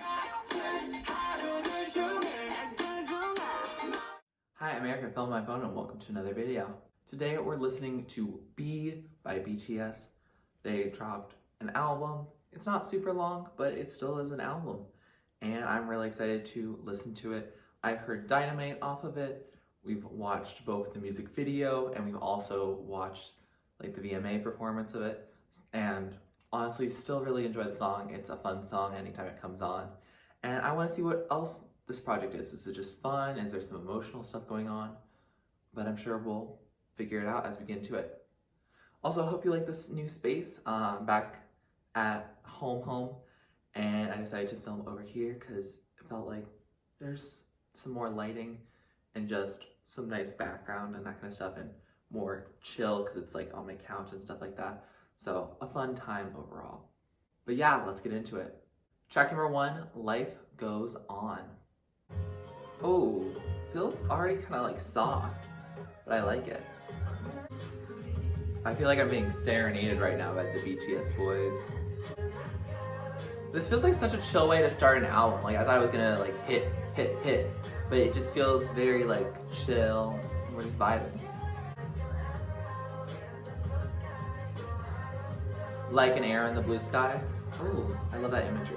Hi, I'm Eric, I fell on my phone and welcome to another video. Today we're listening to B by BTS. They dropped an album. It's not super long, but it still is an album. And I'm really excited to listen to it. I've heard Dynamite off of it. We've watched both the music video and we've also watched like the VMA performance of it. And honestly, still really enjoy the song. It's a fun song anytime it comes on. And I want to see what else this project is. Is it just fun? Is there some emotional stuff going on? But I'm sure we'll figure it out as we get into it. Also, I hope you like this new space back at home, and I decided to film over here because it felt like there's some more lighting and just some nice background and that kind of stuff, and more chill because it's like on my couch and stuff like that. So a fun time overall. But yeah, let's get into it. Track number 1, Life Goes On. Oh, feels already kind of like soft, but I like it. I feel like I'm being serenaded right now by the BTS boys. This feels like such a chill way to start an album. Like I thought it was gonna like hit, but it just feels very like chill. We're just vibing. Like an arrow in the blue sky. Ooh, I love that imagery.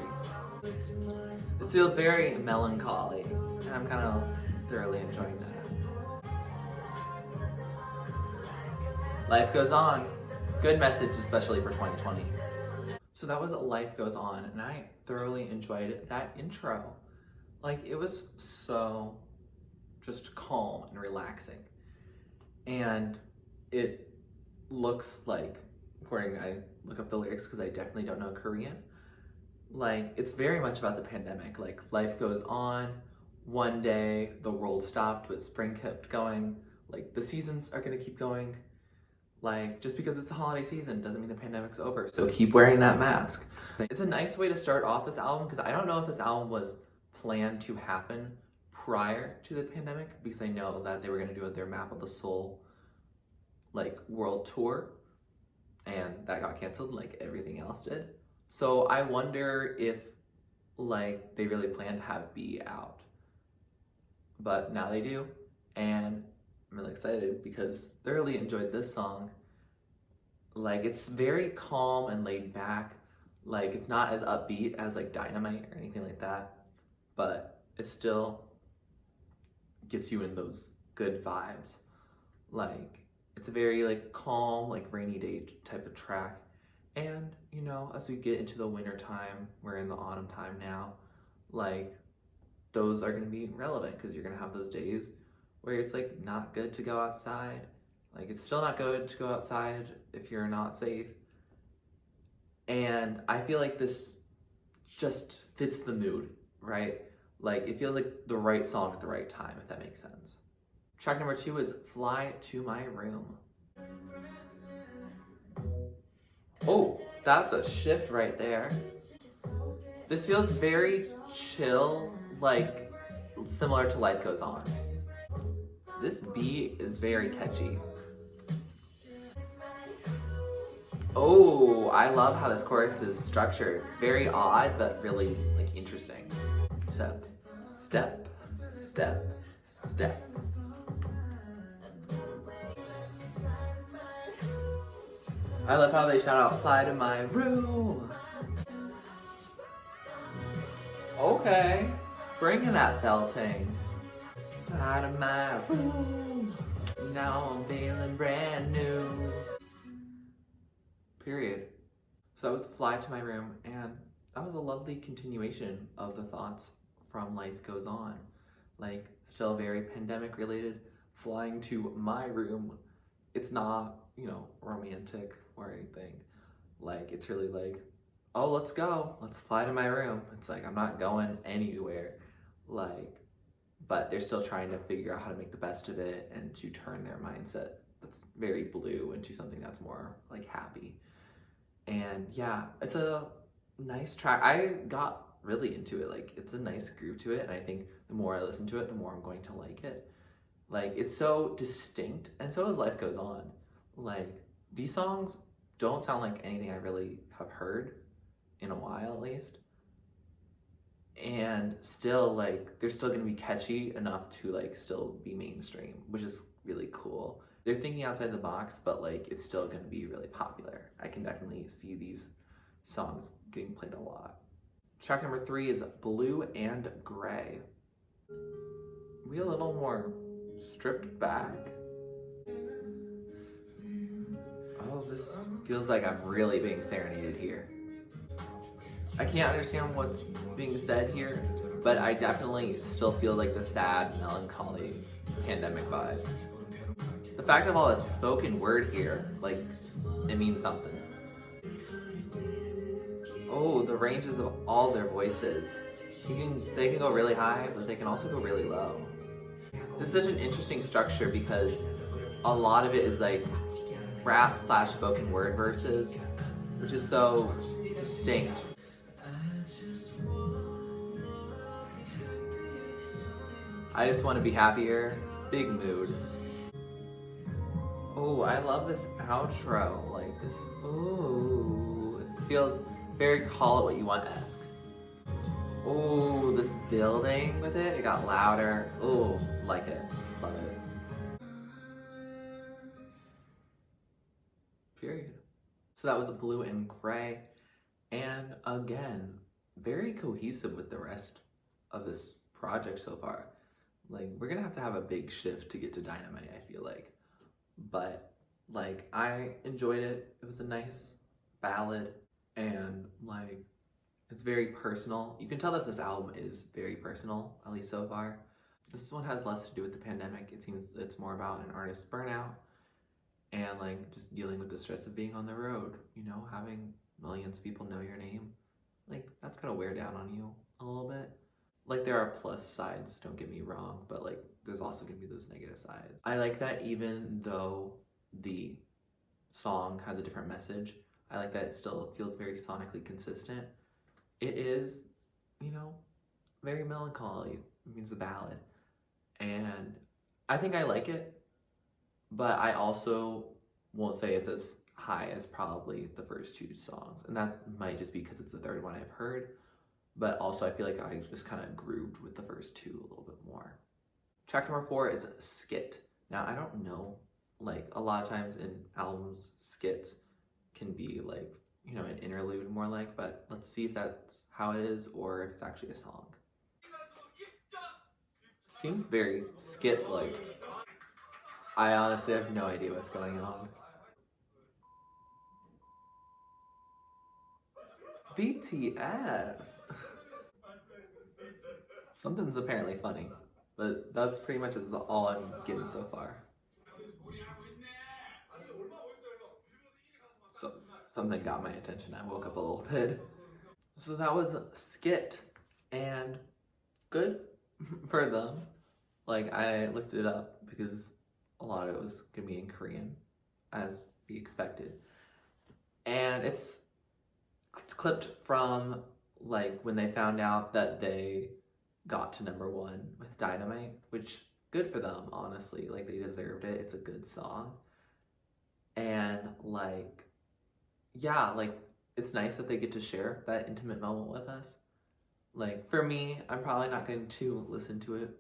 This feels very melancholy, and I'm kind of thoroughly enjoying that. Life Goes On. Good message, especially for 2020. So that was Life Goes On, and I thoroughly enjoyed that intro. Like, it was so just calm and relaxing. And it looks like, I look up the lyrics because I definitely don't know Korean. Like, it's very much about the pandemic. Like, life goes on. One day the world stopped, but spring kept going. Like, the seasons are gonna keep going. Like, just because it's the holiday season doesn't mean the pandemic's over. So keep wearing that mask. It's a nice way to start off this album because I don't know if this album was planned to happen prior to the pandemic, because I know that they were gonna do their Map of the Soul like world tour, and that got canceled like everything else did. So I wonder if like they really planned to have B out, but now they do, and I'm really excited because thoroughly enjoyed this song. Like, it's very calm and laid back. Like, it's not as upbeat as like Dynamite or anything like that, but it still gets you in those good vibes. Like, it's a very like calm, like rainy day type of track. And, you know, as we get into the winter time, we're in the autumn time now, like, those are going to be relevant because you're going to have those days where it's like not good to go outside. Like, it's still not good to go outside if you're not safe. And I feel like this just fits the mood, right? Like, it feels like the right song at the right time, if that makes sense. Track number 2 is Fly to My Room. Oh, that's a shift right there. This feels very chill, like similar to Life Goes On. This beat is very catchy. Oh, I love how this chorus is structured. Very odd, but really like interesting. Step, step, step, step. I love how they shout out, fly to my room. Okay, bringing that belting. Fly to my room. Now I'm feeling brand new. Period. So that was Fly to My Room, and that was a lovely continuation of the thoughts from Life Goes On. Like, still very pandemic related, flying to my room. It's not, you know, romantic or anything. Like, it's really like, oh, let's go, let's fly to my room. It's like, I'm not going anywhere. Like, but they're still trying to figure out how to make the best of it and to turn their mindset that's very blue into something that's more like happy. And yeah, it's a nice track. I got really into it. Like, it's a nice groove to it, and I think the more I listen to it, the more I'm going to like it. Like, it's so distinct, and so as Life Goes On. Like, these songs don't sound like anything I really have heard in a while, at least. and still like they're still gonna be catchy enough to like still be mainstream, which is really cool. They're thinking outside the box, but like it's still gonna be really popular. I can definitely see these songs getting played a lot. Track number 3 is Blue and Gray. We a little more stripped back. Oh, this feels like I'm really being serenaded here. I can't understand what's being said here, but I definitely still feel like the sad, melancholy pandemic vibes. The fact of all this spoken word here, like, it means something. Oh, the ranges of all their voices. They can go really high, but they can also go really low. There's such an interesting structure because a lot of it is like rap slash spoken word verses, which is so distinct. I just want to be happier. Big mood. Oh, I love this outro. Like this. Ooh, it feels very Call It What You Want-esque. Oh, this building with it. It got louder. Oh, like it. Love it. Period. So that was Blue and Gray. And again, very cohesive with the rest of this project so far. Like, we're gonna have to have a big shift to get to Dynamite, I feel like. But, like, I enjoyed it. It was a nice ballad, and, like, it's very personal. You can tell that this album is very personal, at least so far. This one has less to do with the pandemic. It seems it's more about an artist's burnout and, like, just dealing with the stress of being on the road, you know, having millions of people know your name. Like, that's gonna wear down on you a little bit. Like, there are plus sides, don't get me wrong, but like there's also gonna be those negative sides. I like that even though the song has a different message, I like that it still feels very sonically consistent. It is, you know, very melancholy. It means a ballad. And I think I like it, but I also won't say it's as high as probably the first 2 songs. And that might just be because it's the third one I've heard. But also I feel like I just kind of grooved with the first 2 a little bit more. Track number 4 is Skit. Now, I don't know, like, a lot of times in albums, skits can be like, you know, an interlude more like, but let's see if that's how it is or if it's actually a song. Seems very skit-like. I honestly have no idea what's going on. BTS! Something's apparently funny, but that's pretty much all I'm getting so far. So something got my attention. I woke up a little bit. So that was Skit, and good for them. Like, I looked it up because a lot of it was gonna be in Korean, as we expected. And it's clipped from like when they found out that they got to #1 with Dynamite, which good for them, honestly. Like, they deserved it. It's a good song. And like, yeah, like, it's nice that they get to share that intimate moment with us. Like, for me, I'm probably not going to listen to it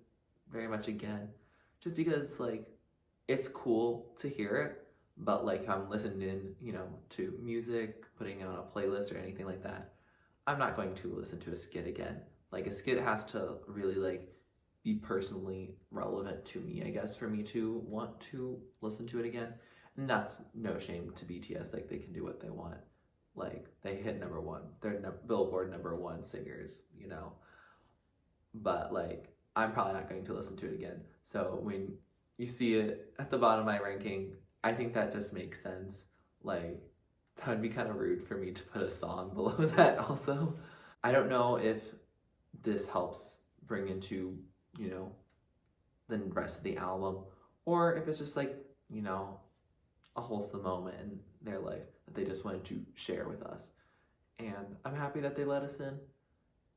very much again, just because, like, it's cool to hear it, but like, I'm listening, you know, to music, putting on a playlist or anything like that, I'm not going to listen to a skit again. Like, a skit has to really, like, be personally relevant to me, I guess, for me to want to listen to it again. And that's no shame to BTS. Like, they can do what they want. Like, they hit #1. They're Billboard #1 singers, you know. But like, I'm probably not going to listen to it again. So when you see it at the bottom of my ranking, I think that just makes sense. Like, that would be kind of rude for me to put a song below that also. I don't know if this helps bring into, you know, the rest of the album, or if it's just like, you know, a wholesome moment in their life that they just wanted to share with us. And I'm happy that they let us in,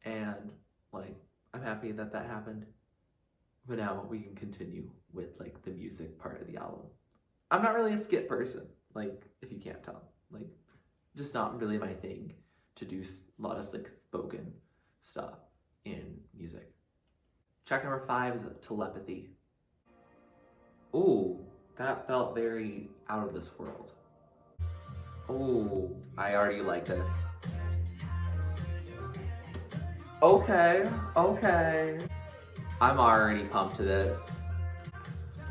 and like, I'm happy that that happened. But now we can continue with like the music part of the album. I'm not really a skit person, like, if you can't tell. Like, just not really my thing to do a lot of like spoken stuff in Track number 5 is Telepathy. Ooh, that felt very out of this world. Ooh, I already like this. Okay, okay. I'm already pumped to this.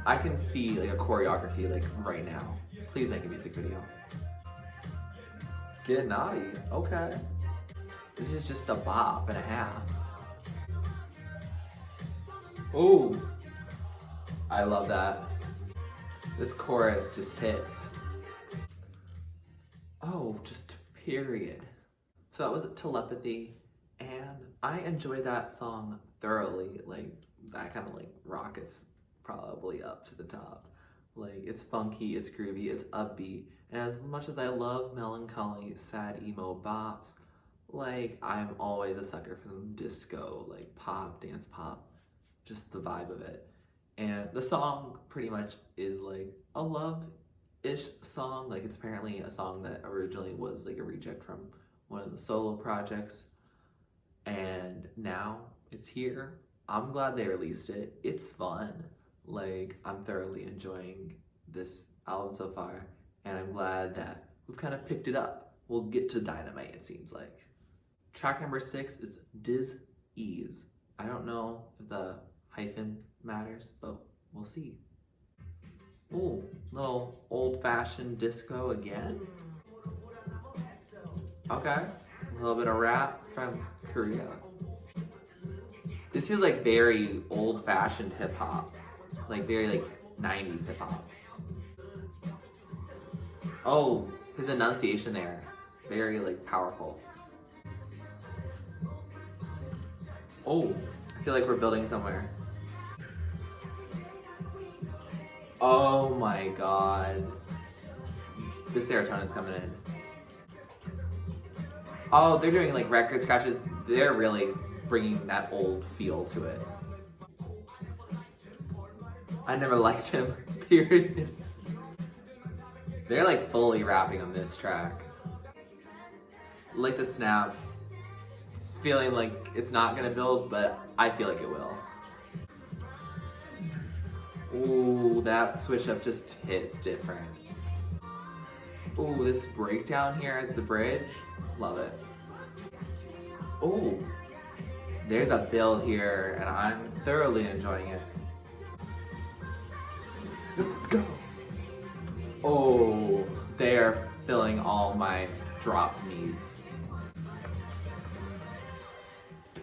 I can see like a choreography like right now. Please make a music video. Get naughty, okay. This is just a bop and a half. Ooh, I love that. This chorus just hits. Oh, just period. So that was Telepathy, and I enjoyed that song thoroughly. Like, that kind of like rockets probably up to the top. Like, it's funky, it's groovy, it's upbeat, and as much as I love melancholy, sad emo bops, like, I'm always a sucker for some disco, like pop, dance pop, just the vibe of it. And the song pretty much is like a love-ish song. Like, it's apparently a song that originally was like a reject from one of the solo projects, and now it's here. I'm glad they released it. It's fun. Like, I'm thoroughly enjoying this album so far, and I'm glad that we've kind of picked it up. We'll get to Dynamite, it seems like. Track number 6 is Dis-Ease. I don't know if the hyphen matters, but we'll see. Ooh, little old-fashioned disco again. Okay, a little bit of rap from Korea. This feels like very old-fashioned hip-hop. Like, very like 90s hip-hop. Oh, his enunciation there. Very like powerful. Oh, I feel like we're building somewhere. Oh my god. The serotonin's coming in. Oh, they're doing like record scratches. They're really bringing that old feel to it. I never liked him, period. They're like fully rapping on this track. Like the snaps. It's feeling like it's not gonna build, but I feel like it will. Ooh, that switch up just hits different. Ooh, this breakdown here as the bridge. Love it. Ooh, there's a build here, and I'm thoroughly enjoying it. Let's go. Oh, they are filling all my drop needs.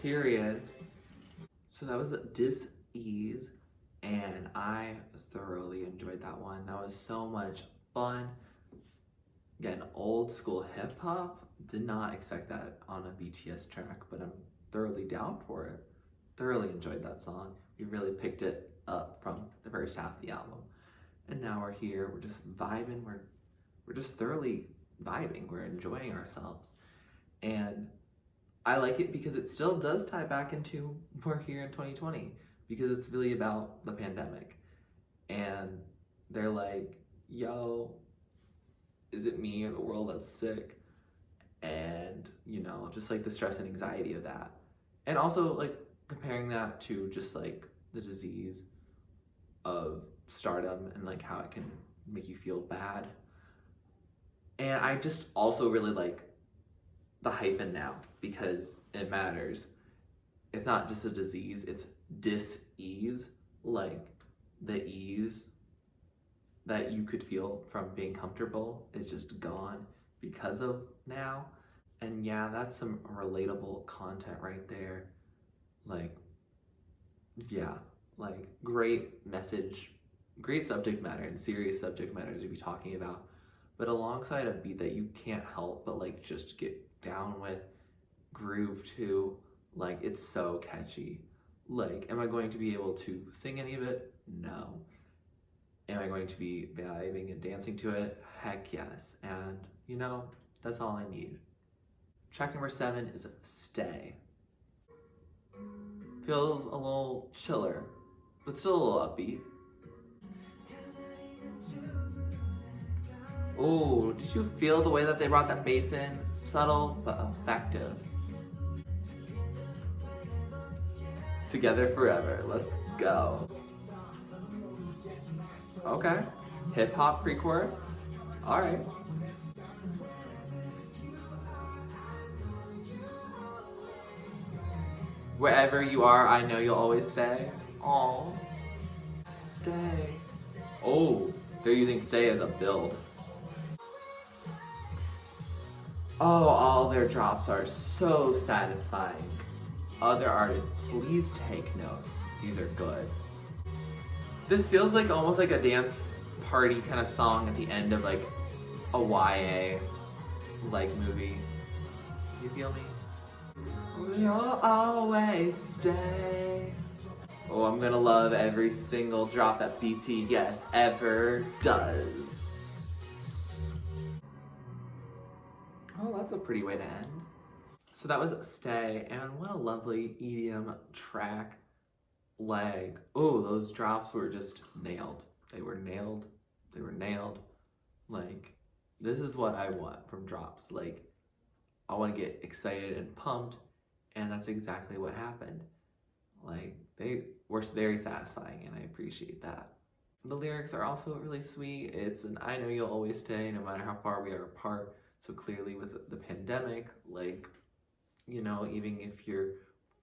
Period. So that was Dis-Ease, and I thoroughly enjoyed that one. That was so much fun. Again, old school hip hop. Did not expect that on a BTS track, but I'm thoroughly down for it. Thoroughly enjoyed that song. We really picked it up from the first half of the album. And now we're here, we're just vibing, we're just thoroughly vibing, we're enjoying ourselves. And I like it because it still does tie back into we're here in 2020, because it's really about the pandemic. And they're like, yo, is it me or the world that's sick? And, you know, just like the stress and anxiety of that. And also like comparing that to just like the disease of stardom and like how it can make you feel bad. And I just also really like the hyphen now because it matters. It's not just a disease, it's dis-ease, like the ease that you could feel from being comfortable is just gone because of now. And yeah, that's some relatable content right there. Like, yeah, like great message, great subject matter and serious subject matter to be talking about, but alongside a beat that you can't help but like just get down with, groove to, like it's so catchy. Like, am I going to be able to sing any of it? No. Am I going to be vibing and dancing to it? Heck yes. And you know, that's all I need. Track number 7 is Stay. Feels a little chiller, but still a little upbeat. Ooh, did you feel the way that they brought that bass in? Subtle but effective. Together forever. Let's go. Okay. Hip hop pre-chorus. All right. Wherever you are, I know you'll always stay. Aw. Stay. Oh, they're using stay as a build. Oh, all their drops are so satisfying. Other artists, please take note. These are good. This feels like almost like a dance party kind of song at the end of like a YA like movie. You feel me? You'll always stay. Oh, I'm gonna love every single drop that BTS ever does. Oh, that's a pretty way to end. So that was Stay, and what a lovely EDM track leg. Oh, those drops were just nailed. They were nailed. They were nailed. Like, this is what I want from drops. Like, I want to get excited and pumped, and that's exactly what happened. Like, they were very satisfying, and I appreciate that. The lyrics are also really sweet. It's an I know you'll always stay no matter how far we are apart. So clearly with the pandemic, like, you know, even if you're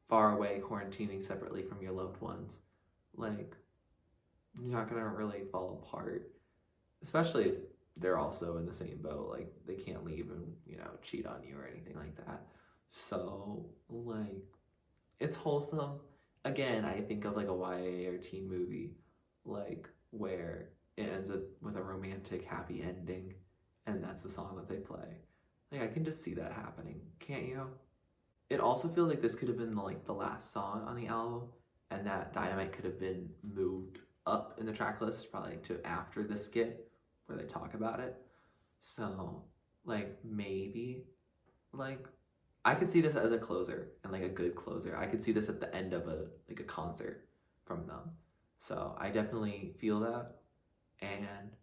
far away quarantining separately from your loved ones, like, you're not gonna really fall apart, especially if they're also in the same boat. Like, they can't leave and, you know, cheat on you or anything like that. So, like, it's wholesome. Again, I think of like a YA or teen movie, like, where it ends up with a romantic happy ending, and that's the song that they play. Like, I can just see that happening, can't you? It also feels like this could have been like the last song on the album, and that Dynamite could have been moved up in the track list, probably to after the skit where they talk about it. So, like, maybe, like, I could see this as a closer, and like a good closer. I could see this at the end of a concert from them. So I definitely feel that. And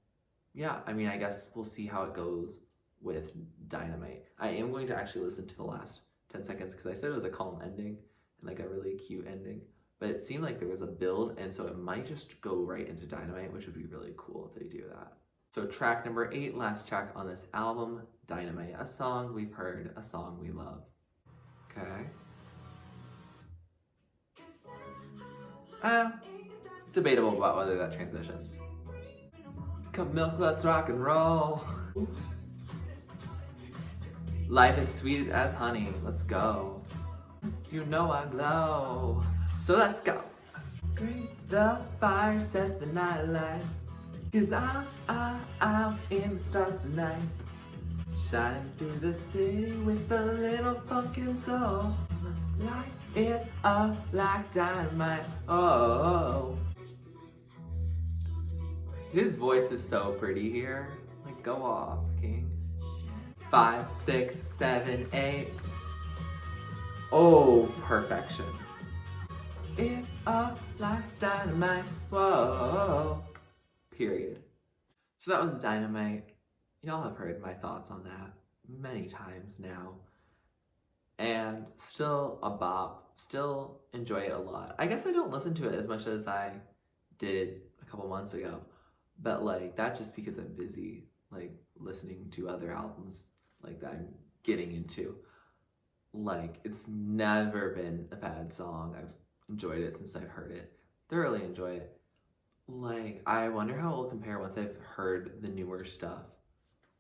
yeah, I mean, I guess we'll see how it goes with Dynamite. I am going to actually listen to the last 10 seconds because I said it was a calm ending and like a really cute ending. But it seemed like there was a build, and so it might just go right into Dynamite, which would be really cool if they do that. So track number 8, last track on this album, Dynamite, a song we've heard, a song we love. Okay. It's debatable about whether that transitions. Come milk, let's rock and roll. Life is sweet as honey, let's go. You know I glow, so let's go. Drink the fire, set the night alight. Cause I'm in the stars tonight. Shining through the city with a little funkin' soul. Light it up like dynamite. Oh. His voice is so pretty here. Like, go off, King. 5, 6, 7, 8. Oh, perfection. It up like dynamite. Whoa. Period. So that was Dynamite. Y'all have heard my thoughts on that many times now. And still a bop. Still enjoy it a lot. I guess I don't listen to it as much as I did a couple months ago. But like, that's just because I'm busy, like, listening to other albums like that I'm getting into. Like, it's never been a bad song. I've enjoyed it since I've heard it. Thoroughly enjoy it. Like, I wonder how it will compare once I've heard the newer stuff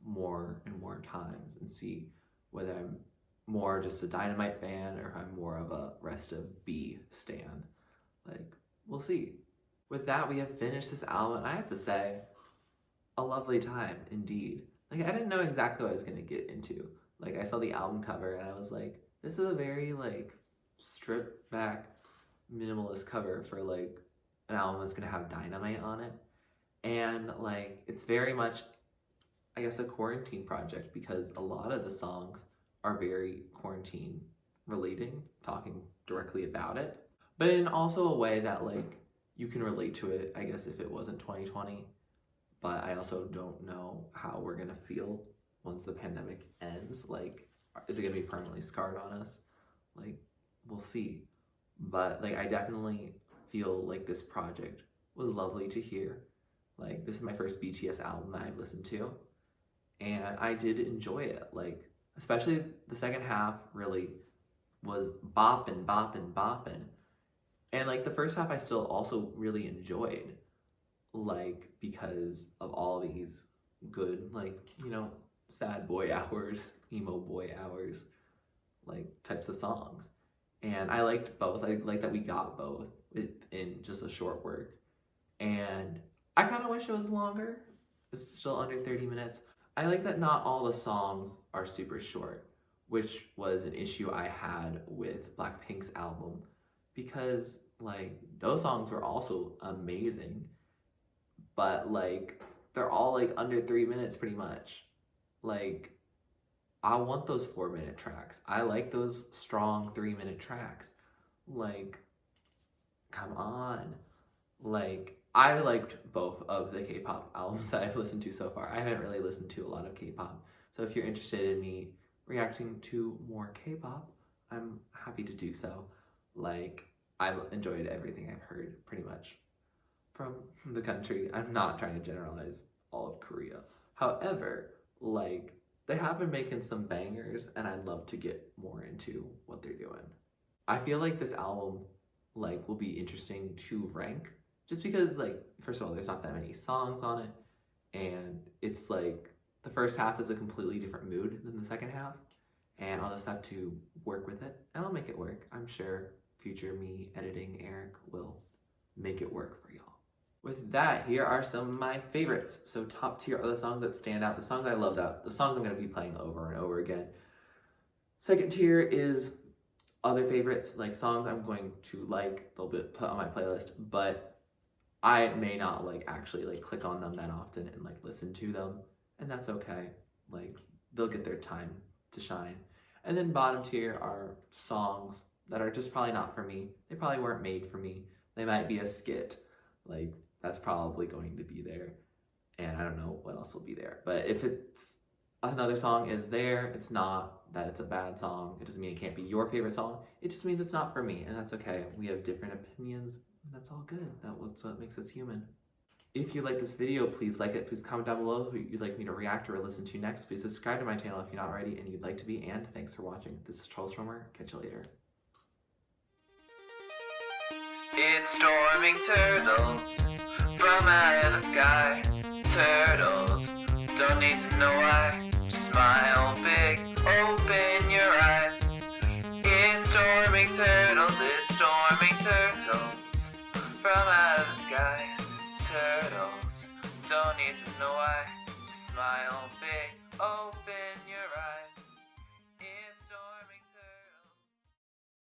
more and more times and see whether I'm more just a Dynamite fan or if I'm more of a rest of B stan. Like, we'll see. With that, we have finished this album, and I have to say, a lovely time indeed. Like, I didn't know exactly what I was gonna get into. Like, I saw the album cover and I was like, this is a very like stripped back minimalist cover for like an album that's gonna have Dynamite on it. And like, it's very much, I guess, a quarantine project because a lot of the songs are very quarantine relating, talking directly about it, but in also a way that like you can relate to it, I guess, if it wasn't 2020. But I also don't know how we're gonna feel once the pandemic ends. Like, is it gonna be permanently scarred on us? Like, we'll see. but like I definitely feel like this project was lovely to hear. Like this is my first BTS album that I've listened to, and I did enjoy it. Like especially the second half really was bopping, bopping, bopping. And like the first half I still also really enjoyed, like because of all these good, like, you know, sad boy hours, emo boy hours, like types of songs. And I liked both. I like that we got both in just a short work. And I kind of wish it was longer. It's still under 30 minutes. I like that not all the songs are super short, which was an issue I had with Blackpink's album, because like those songs were also amazing, but like they're all like under 3 minutes pretty much. Like I want those 4 minute tracks. I like those strong 3 minute tracks. Like, come on. Like, I liked both of the K-pop albums that I've listened to so far. I haven't really listened to a lot of K-pop. So if you're interested in me reacting to more K-pop, I'm happy to do so. Like, I enjoyed everything I've heard pretty much from the country. I'm not trying to generalize all of Korea. However, like, they have been making some bangers, and I'd love to get more into what they're doing. I feel like this album, like, will be interesting to rank, just because, like, first of all, there's not that many songs on it, and it's like the first half is a completely different mood than the second half, and I'll just have to work with it, and I'll make it work. I'm sure future me editing Eric will make it work for y'all. With that, here are some of my favorites. So top tier are the songs that stand out, the songs I loved out, the songs I'm going to be playing over and over again. Second tier is other favorites, like songs I'm going to like, they'll be put on my playlist, but I may not like actually like click on them that often and like listen to them, and that's okay. Like they'll get their time to shine. And then bottom tier are songs that are just probably not for me. They probably weren't made for me. They might be a skit, like that's probably going to be there, and I don't know what else will be there. But if it's another song is there, it's not that it's a bad song. It doesn't mean it can't be your favorite song. It just means it's not for me, and that's okay. We have different opinions, and that's all good. That's what makes us human. If you like this video, please like it. Please comment down below who you'd like me to react or listen to next. Please subscribe to my channel if you're not already and you'd like to be, and thanks for watching. This is TurtleStormer. Catch you later. It's storming turtles from out of the sky. Turtles don't need to know why. Smile big, open your eyes. It's storming turtles, it's storming turtles from out of the sky. Turtles don't need to know why. Smile big, open your eyes.